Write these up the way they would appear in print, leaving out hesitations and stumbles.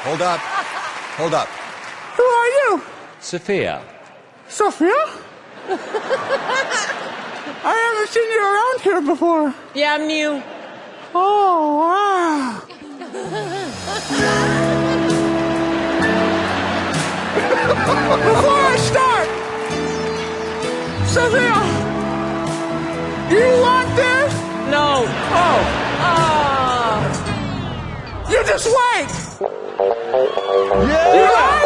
Hold up. Hold up. Who are you? Sophia. Sophia? I haven't seen you around here before. Yeah, I'm new. Oh, wow. Before I start, Sophia, you want this? No. Oh, Oh. you just wait. Yeah!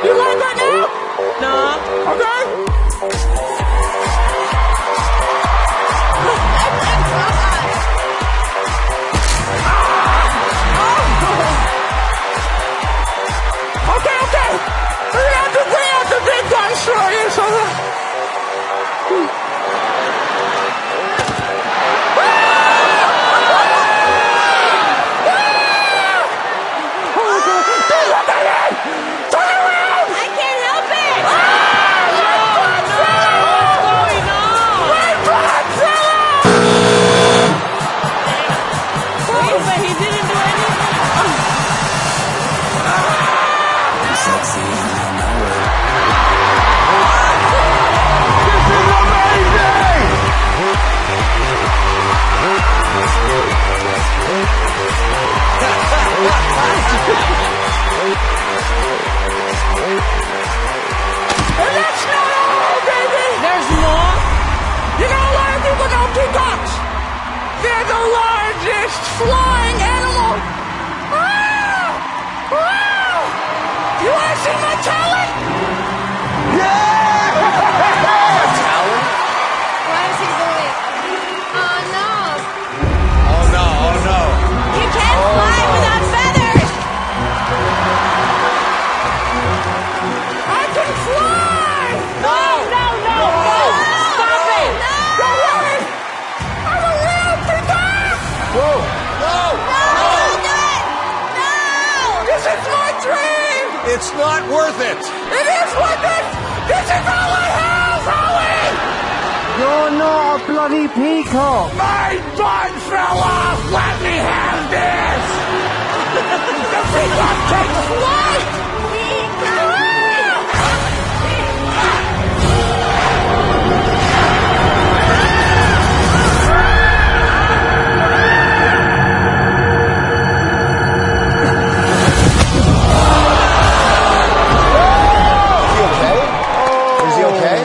You like that now? No. Okay. Okay. We're gonna have to bring out the big guns for you, Sophia. I can't help it. Wait, but he didn't do anything. And that's not all, baby! There's more. You know, a lot of people know peacocks. They're the largest flying animal. Ah! Ah! You want to see my talent? What is he doing? Oh no. Oh no. You can't fly without feathers. I can fly! No. Stop it. Don't worry! I'm a real peacock! Whoa! No! Don't do it. No. This is my dream! It's not worth it! It is what this is all I have, Howie! You're not a bloody peacock. My butt fell off! Let me have this! The peacock takes flight! Is he okay?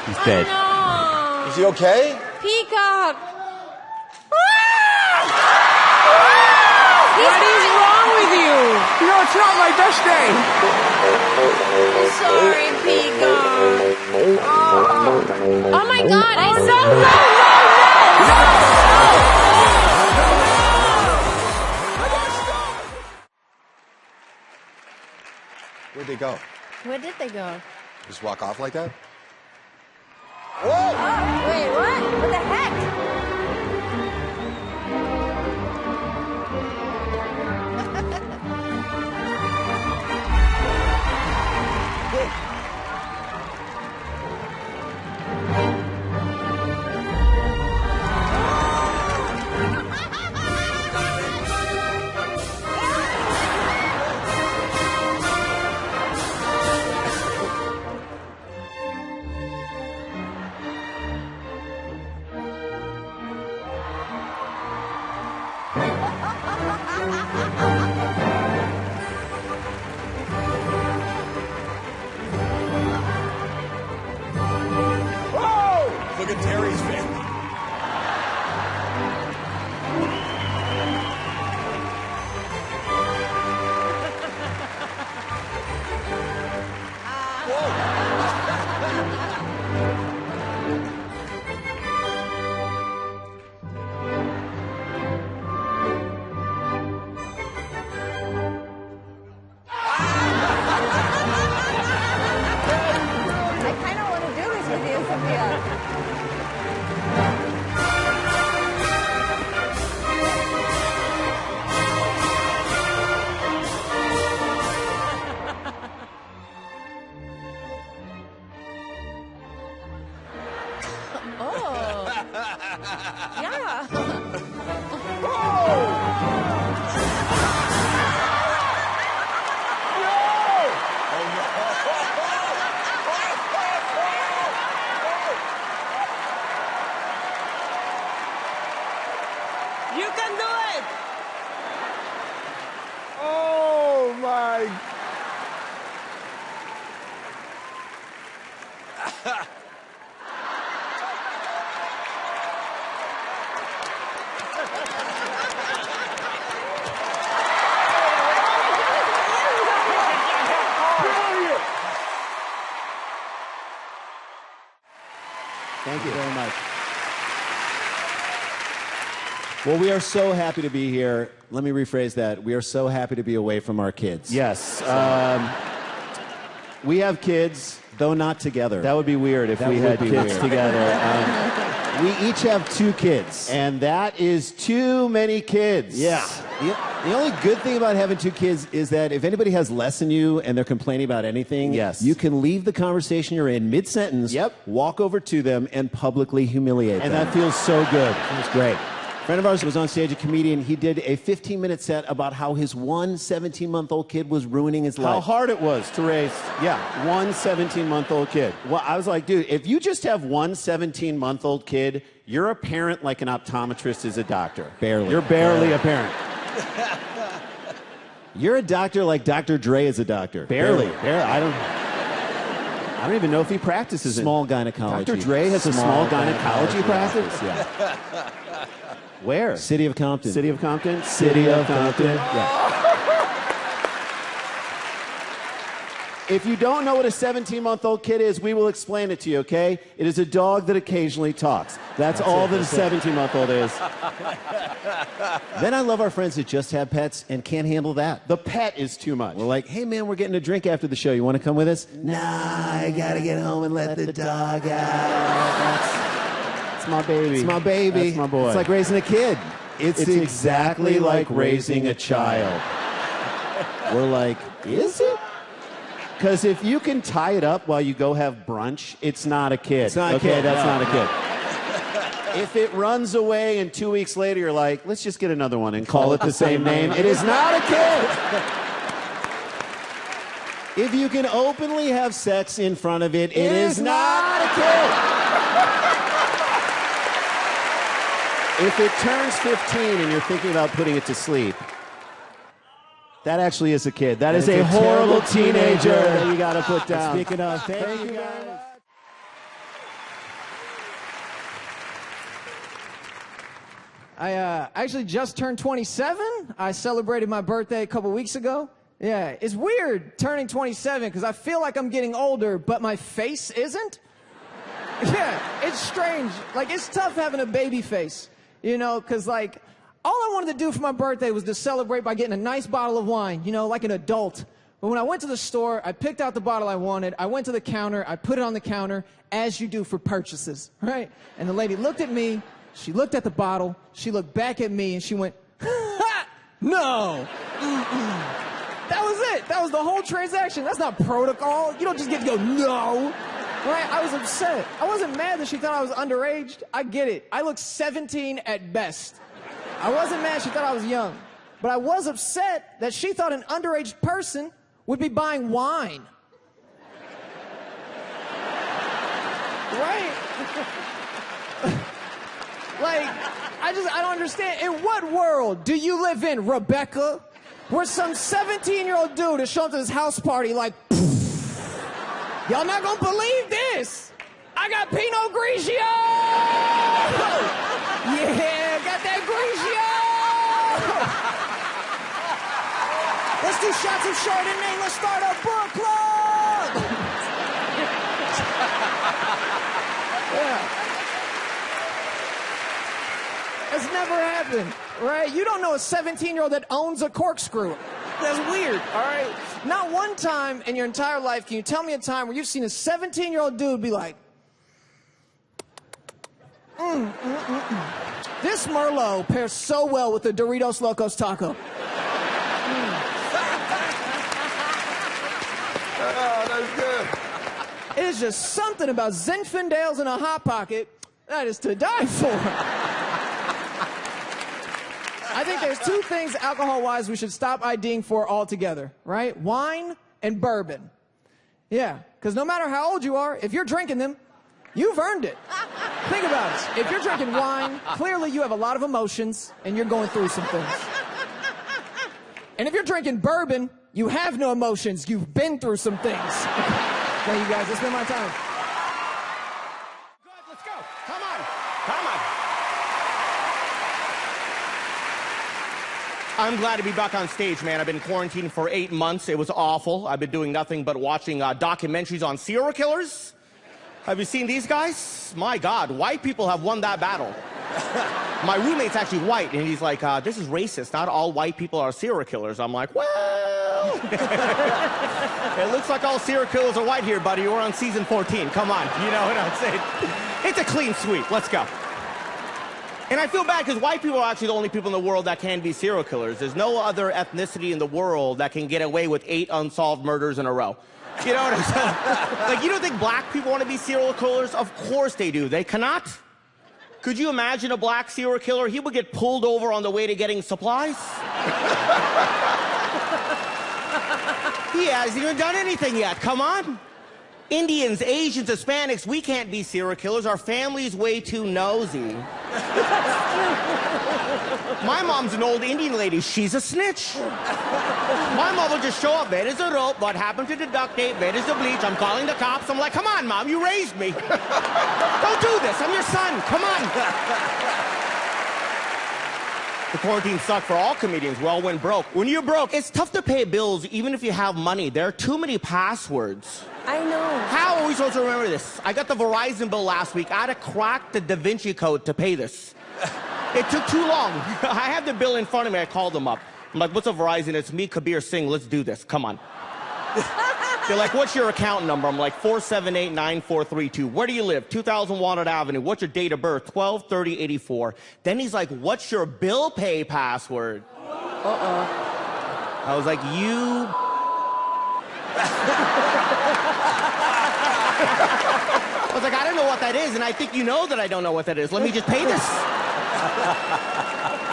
He's dead. No. Is he okay? Peacock. What is wrong with you? You know, it's not my best day. Sorry, Peacock. Oh my God! I saw Where'd they go? Where did they go? Just walk off like that? Wait, what? What the heck? Look at Terry's family. my. Thank you very much. Well, we are so happy to be here. Let me rephrase that. We are so happy to be away from our kids. Yes. We have kids, though not together. That would be weird if we had kids together. We each have 2 kids. And that is too many kids. Yeah. The only good thing about having 2 kids is that if anybody has less than you and they're complaining about anything, yes, you can leave the conversation you're in mid-sentence, walk over to them, and publicly humiliate them. And that feels so good. It's great. A friend of ours was on stage, a comedian. He did a 15-minute set about how his one 17-month-old kid was ruining his life. How hard it was to raise, one 17-month-old kid. Well, I was like, dude, if you just have one 17-month-old kid, you're a parent like an optometrist is a doctor. Barely. You're barely a parent. You're a doctor like Dr. Dre is a doctor. Barely. I don't even know if he practices small gynecology. Dr. Dre has a small gynecology practice? Yeah. Where? City of Compton. City of Compton? City of Compton. Yeah. If you don't know what a 17-month-old kid is, we will explain it to you, okay? It is a dog that occasionally talks. That's all that a 17-month-old is. Then I love our friends that just have pets and can't handle that. The pet is too much. We're like, hey, man, we're getting a drink after the show. You want to come with us? Nah, I got to get home and let the dog out. It's my baby. It's my baby. That's my boy. It's like raising a kid. It's exactly like raising a child. We're like, is it? Because if you can tie it up while you go have brunch, it's not a kid. It's not a kid. That's No. not a kid. If it runs away and 2 weeks later you're like, let's just get another one and call it the same name, it is not a kid. If you can openly have sex in front of it, it is not a kid. If it turns 15 and you're thinking about putting it to sleep, that actually is a kid. That is a horrible teenager that you got to put down. Speaking of, Thank you guys. I actually just turned 27. I celebrated my birthday a couple weeks ago. Yeah, it's weird turning 27 because I feel like I'm getting older, but my face isn't. Yeah, it's strange. Like, it's tough having a baby face, you know, because, like, all I wanted to do for my birthday was to celebrate by getting a nice bottle of wine, you know, like an adult. But when I went to the store, I picked out the bottle I wanted. I went to the counter. I put it on the counter, as you do for purchases, right? And the lady looked at me. She looked at the bottle. She looked back at me, and she went, ha! No. That was it. That was the whole transaction. That's not protocol. You don't just get to go, no. Right? I was upset. I wasn't mad that she thought I was underage. I get it. I look 17 at best. I wasn't mad she thought I was young. But I was upset that she thought an underage person would be buying wine. Right? Like, I don't understand. In what world do you live in, Rebecca? Where some 17-year-old dude is showing up to this house party like, y'all not gonna believe this. I got Pinot Grigio! Yeah, got that Grigio! Let's do shots of Chardonnay. Let's start a book club! Yeah. It's never happened, right? You don't know a 17-year-old that owns a corkscrew. That's weird, all right? Not one time in your entire life can you tell me a time where you've seen a 17-year-old dude be like, this Merlot pairs so well with the Doritos Locos Taco. Oh, that's good. It is just something about Zinfandels in a Hot Pocket that is to die for. I think there's two things alcohol-wise we should stop IDing for altogether, right? Wine and bourbon. Yeah, because no matter how old you are, if you're drinking them, you've earned it. Think about it. If you're drinking wine, clearly you have a lot of emotions and you're going through some things. And if you're drinking bourbon, You have no emotions. You've been through some things. Thank you guys. It's been my time. Good, let's go. Come on. Come on. I'm glad to be back on stage, man. I've been quarantined for 8 months. It was awful. I've been doing nothing but watching documentaries on serial killers. Have you seen these guys? My God, white people have won that battle. My roommate's actually white, and he's like, this is racist. Not all white people are serial killers. I'm like, well, it looks like all serial killers are white here, buddy. We're on season 14. Come on, you know what I'm saying? It's a clean sweep. Let's go. And I feel bad because white people are actually the only people in the world that can be serial killers. There's no other ethnicity in the world that can get away with 8 unsolved murders in a row. You know what I'm saying? Like, you don't think black people want to be serial killers? Of course they do. They cannot. Could you imagine a black serial killer? He would get pulled over on the way to getting supplies. He hasn't even done anything yet. Come on. Indians, Asians, Hispanics, we can't be serial killers. Our family's way too nosy. My mom's an old Indian lady. She's a snitch. My mom will just show up. Where is the rope? What happened to the duct tape? Where is the bleach? I'm calling the cops. I'm like, come on, Mom, you raised me. Don't do this. I'm your son. Come on. The quarantine sucked for all comedians. We all went broke. When you're broke, it's tough to pay bills even if you have money. There are too many passwords. I know. How are we supposed to remember this? I got the Verizon bill last week. I had to crack the Da Vinci Code to pay this. It took too long. I have the bill in front of me. I called them up. I'm like, what's up, Verizon? It's me, Kabir Singh. Let's do this. Come on. They're like, what's your account number? I'm like, 478-9432. Where do you live? 2000 Walnut Avenue. What's your date of birth? 12/30/84. Then he's like, what's your bill pay password? I was like, you... I was like, I don't know what that is, and I think you know that I don't know what that is. Let me just pay this.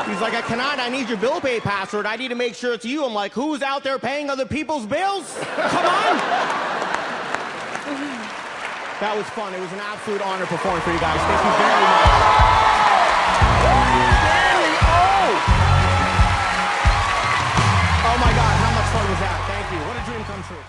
He's like, I cannot. I need your bill pay password. I need to make sure it's you. I'm like, who's out there paying other people's bills? Come on. That was fun. It was an absolute honor performing for you guys. Thank you very much. Oh my God, how much fun was that? Thank you. What a dream come true.